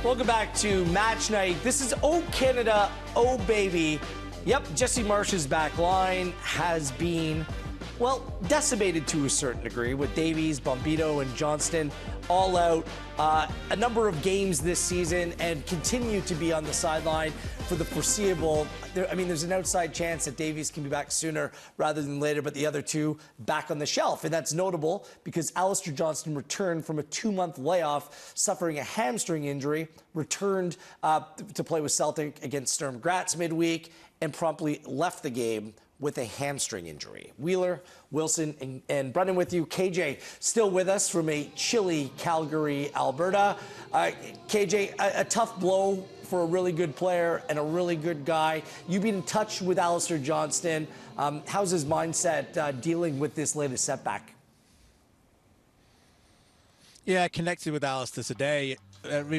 Welcome back to Match Night. This is Oh Canada, Oh Baby. Yep, Jesse Marsh's back line has been, well, decimated to a certain degree with Davies, Bombito, and Johnston all out. A number of games this season and continue to be on the sideline for the foreseeable. There's an outside chance that Davies can be back sooner rather than later, but the other two back on the shelf. And that's notable because Alistair Johnston returned from a 2-month layoff, suffering a hamstring injury, returned to play with Celtic against Sturm Graz midweek, and promptly left the game with a hamstring injury. Wheeler, Wilson, and Brendan with you. KJ still with us from a chilly Calgary, Alberta. KJ, a tough blow for a really good player and a really good guy. You've been in touch with Alistair Johnston. How's his mindset dealing with this latest setback? Yeah, I connected with Alistair today.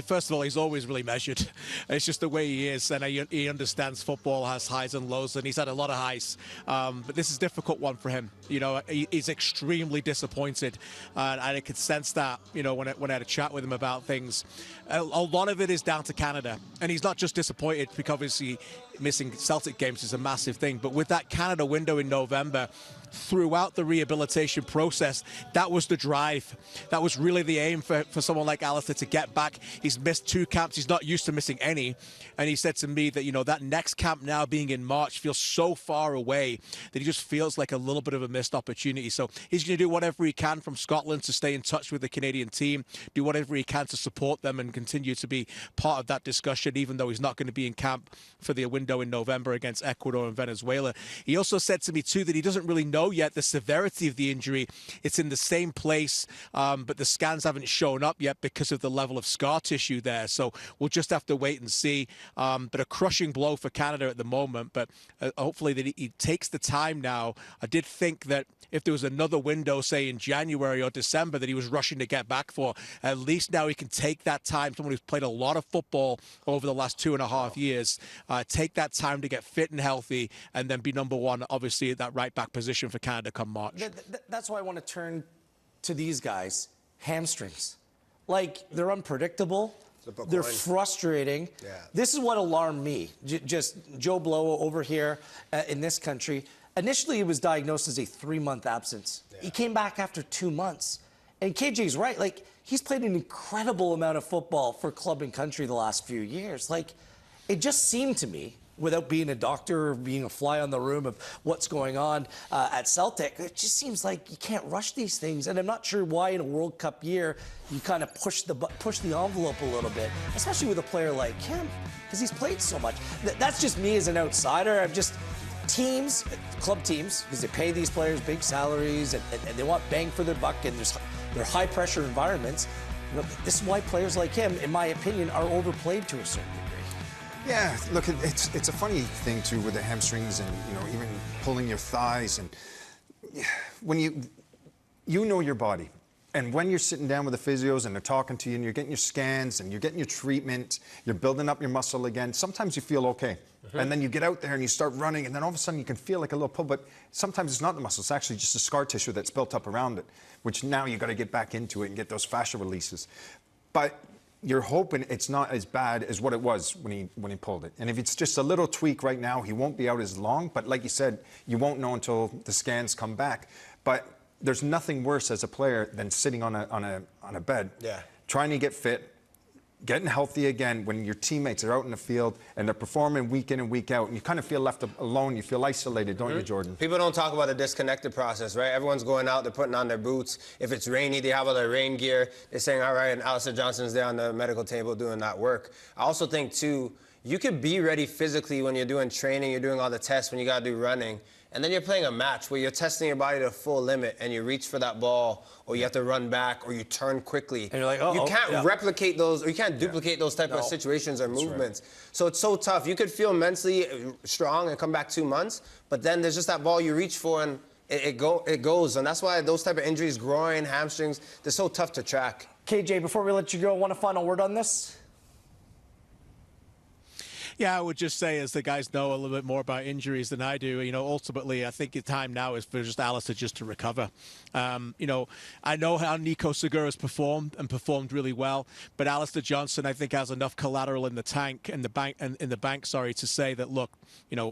First of all, he's always really measured. It's just the way he is, and he understands football has highs and lows, and he's had a lot of highs. But this is a difficult one for him. He's extremely disappointed, and I could sense that, when I had a chat with him about things. A lot of it is down to Canada, and he's not just disappointed because obviously missing Celtic games is a massive thing, but with that Canada window in November, throughout the rehabilitation process, that was the drive. That was really the aim for someone like Alistair to get back. He's missed 2 camps. He's not used to missing any. And he said to me that, that next camp now being in March feels so far away that he just feels like a little bit of a missed opportunity. So he's going to do whatever he can from Scotland to stay in touch with the Canadian team, do whatever he can to support them and continue to be part of that discussion, even though he's not going to be in camp for the window in November against Ecuador and Venezuela. He also said to me, too, that he doesn't really know yet the severity of the injury. It's in the same place, but the scans haven't shown up yet because of the level of scar tissue there. So we'll just have to wait and see. But a crushing blow for Canada at the moment, but hopefully that he takes the time now. I did think that if there was another window, say in January or December, that he was rushing to get back for, at least now he can take that time. Someone who's played a lot of football over the last 2.5 years, take that time to get fit and healthy and then be number one, obviously, at that right back position for Canada come March. That's why I want to turn to these guys. Hamstrings. Like, they're unpredictable. They're frustrating. Yeah. This is what alarmed me. Just Joe Blow over here in this country. Initially, he was diagnosed as a 3-month absence. Yeah. He came back after 2 months. And KJ's right. Like, he's played an incredible amount of football for club and country the last few years. Like, it just seemed to me, without being a doctor or being a fly on the room of what's going on at Celtic, it just seems like you can't rush these things. And I'm not sure why in a World Cup year you kind of push the envelope a little bit, especially with a player like him, because he's played so much. That's just me as an outsider. I'm just teams, club teams, because they pay these players big salaries and they want bang for their buck, and they're high-pressure environments. This is why players like him, in my opinion, are overplayed to a certain degree. Yeah, look, it's a funny thing too with the hamstrings and even pulling your thighs, and when you know your body, and when you're sitting down with the physios and they're talking to you and you're getting your scans and you're getting your treatment, you're building up your muscle again. Sometimes you feel okay, and then you get out there and you start running, and then all of a sudden you can feel like a little pull, but sometimes it's not the muscle, it's actually just the scar tissue that's built up around it, which now you got to get back into it and get those fascia releases. But you're hoping it's not as bad as what it was when he pulled it. And if it's just a little tweak right now, he won't be out as long. But like you said, you won't know until the scans come back. But there's nothing worse as a player than sitting on a bed, trying to get fit, getting healthy again when your teammates are out in the field and they're performing week in and week out, and you kind of feel left alone, you feel isolated, don't you, Jordan? People don't talk about the disconnected process, right? Everyone's going out, they're putting on their boots. If it's rainy, they have all their rain gear. They're saying, all right, and Alistair Johnston's there on the medical table doing that work. I also think, too, you could be ready physically when you're doing training, you're doing all the tests, when you got to do running. And then you're playing a match where you're testing your body to full limit and you reach for that ball, or you have to run back, or you turn quickly. And you're like, you can't replicate those, or you can't duplicate those type of situations or movements. Right. So it's so tough. You could feel mentally strong and come back 2 months, but then there's just that ball you reach for and it goes. And that's why those type of injuries, groin, hamstrings, they're so tough to track. KJ, before we let you go, want a final word on this? Yeah, I would just say, as the guys know a little bit more about injuries than I do, ultimately, I think the time now is for just Alistair just to recover. I know how Nico Segura's performed really well, but Alistair Johnston, I think, has enough collateral in the tank and in the bank, to say that, look,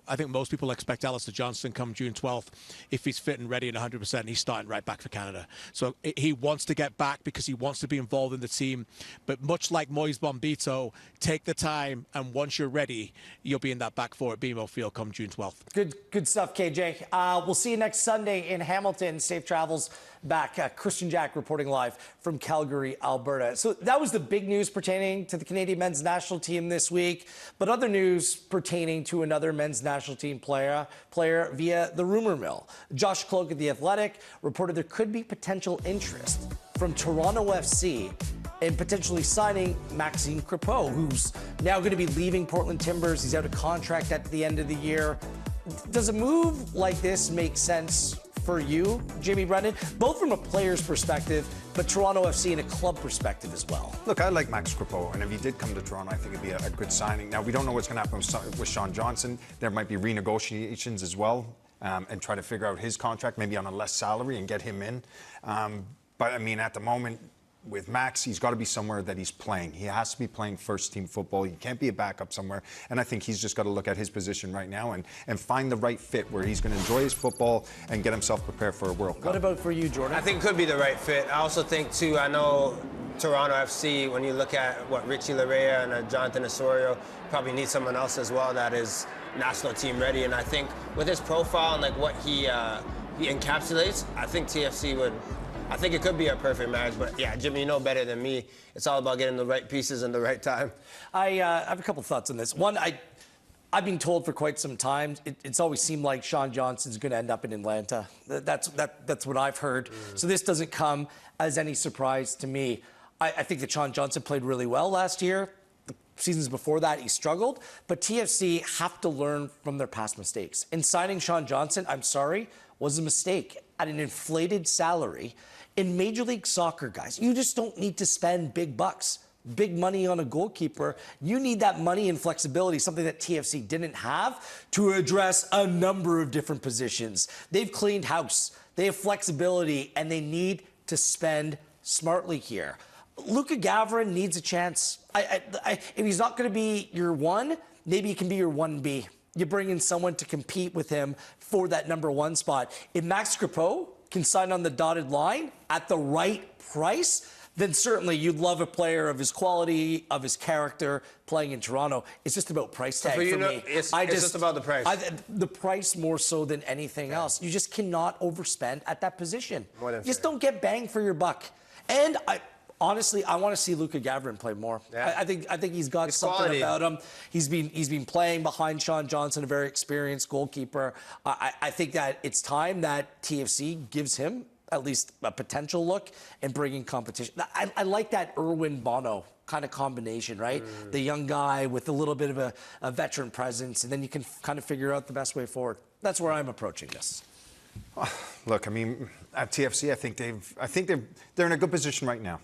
I think most people expect Alistair Johnston come June 12th, if he's fit and ready and 100%, he's starting right back for Canada. So he wants to get back because he wants to be involved in the team. But much like Moise Bombito, take the time, and once you're ready, you'll be in that back four at BMO Field come June 12th. Good stuff, KJ. We'll see you next Sunday in Hamilton. Safe travels back. Christian Jack reporting live from Calgary, Alberta. So that was the big news pertaining to the Canadian men's national team this week. But other news pertaining to another men's national team player via the rumor mill. Josh Cloke of The Athletic reported there could be potential interest from Toronto FC in potentially signing Maxime Crepeau, who's now going to be leaving Portland Timbers. He's out of contract at the end of the year. Does a move like this make sense for you, Jimmy Brennan, both from a player's perspective, but Toronto FC in a club perspective as well? Look, I like Max Crepeau, and if he did come to Toronto, I think it'd be a good signing. Now, we don't know what's going to happen with Sean Johnson. There might be renegotiations as well, and try to figure out his contract, maybe on a less salary, and get him in. But, I mean, at the moment, with Max, he's got to be somewhere that he's playing. He has to be playing first-team football. He can't be a backup somewhere. And I think he's just got to look at his position right now and find the right fit where he's going to enjoy his football and get himself prepared for a World Cup. What about for you, Jordan? I think it could be the right fit. I also think, too, I know Toronto FC, when you look at what Richie Larea and Jonathan Osorio, probably need someone else as well that is national team ready. And I think with his profile and like what he encapsulates, I think TFC would... I think it could be a perfect marriage, but yeah, Jimmy, you know better than me. It's all about getting the right pieces in the right time. I have a couple thoughts on this. One, I've been told for quite some time, it's always seemed like Sean Johnson's going to end up in Atlanta. That's what I've heard. So this doesn't come as any surprise to me. I think that Sean Johnson played really well last year. The seasons before that, he struggled. But TFC have to learn from their past mistakes. And signing Sean Johnson, I'm sorry, was a mistake at an inflated salary. In Major League Soccer, guys, you just don't need to spend big bucks, big money on a goalkeeper. You need that money and flexibility, something that TFC didn't have, to address a number of different positions. They've cleaned house. They have flexibility, and they need to spend smartly here. Luka Gavrin needs a chance. If he's not going to be your one, maybe he can be your 1B. You bring in someone to compete with him for that number one spot. If Max Crepeau can sign on the dotted line at the right price, then certainly you'd love a player of his quality, of his character, playing in Toronto. It's just about price tag for me. It's just about the price. The price more so than anything else. You just cannot overspend at that position. More than just fair. don't get bang for your buck. And honestly, I want to see Luka Gavrin play more. Yeah. I think he's got something quality about him. He's been playing behind Sean Johnson, a very experienced goalkeeper. I think that it's time that TFC gives him at least a potential look and bringing competition. I like that Irwin Bono kind of combination, right? The young guy with a little bit of a veteran presence, and then you can kind of figure out the best way forward. That's where I'm approaching this. Look, I mean, at TFC, I think they're in a good position right now.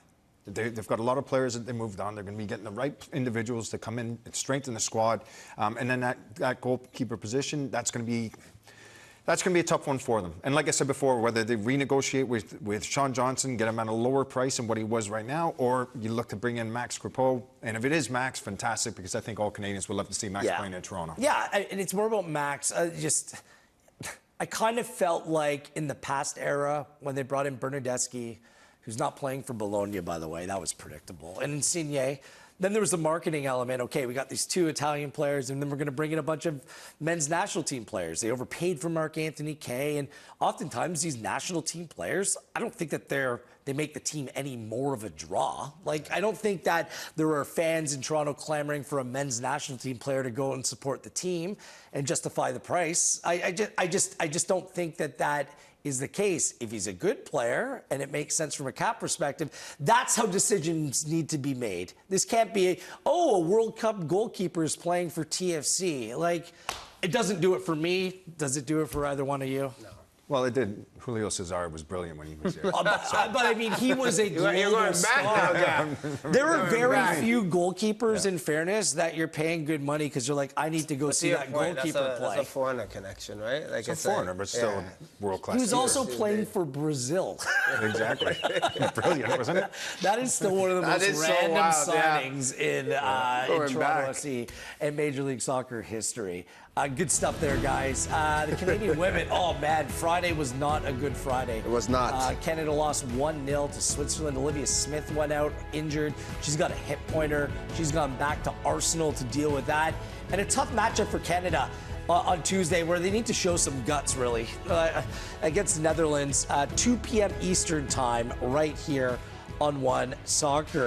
They've got a lot of players that they moved on. They're going to be getting the right individuals to come in and strengthen the squad. And then that goalkeeper position, that's going to be a tough one for them. And like I said before, whether they renegotiate with Sean Johnson, get him at a lower price than what he was right now, or you look to bring in Max Crepeau. And if it is Max, fantastic, because I think all Canadians would love to see Max playing in Toronto. Yeah, and it's more about Max. I kind of felt like in the past era when they brought in Bernardeschi, who's not playing for Bologna, by the way. That was predictable. And Insigne. Then there was the marketing element. Okay, we got these two Italian players, and then we're going to bring in a bunch of men's national team players. They overpaid for Marc-Anthony Kaye, and oftentimes these national team players, I don't think that they make the team any more of a draw. Like, I don't think that there are fans in Toronto clamoring for a men's national team player to go and support the team and justify the price. I just don't think that is the case. If he's a good player and it makes sense from a cap perspective, that's how decisions need to be made. This can't be a World Cup goalkeeper is playing for TFC. Like, it doesn't do it for me. Does it do it for either one of you? No. Well, it did. Julio Cesar was brilliant when he was there. But I mean, he was a global You're going back star. now, Jack. There are very back. few goalkeepers, in fairness, that you're paying good money because you're like, I need to go see your that point, goalkeeper play. That's a foreigner connection, right? Like It's a foreigner, but still world class. He was also playing for Brazil. Exactly. Brilliant, wasn't it? That is still one of the That most is so random wild, yeah. signings in Going Toronto back. FC and Major League Soccer history. Good stuff there, guys. The Canadian women, oh man, Friday was not a good Friday. It was not. Canada lost 1-0 to Switzerland. Olivia Smith went out injured. She's got a hip pointer. She's gone back to Arsenal to deal with that. And a tough matchup for Canada on Tuesday where they need to show some guts, really, against the Netherlands. 2 p.m. Eastern time right here on One Soccer.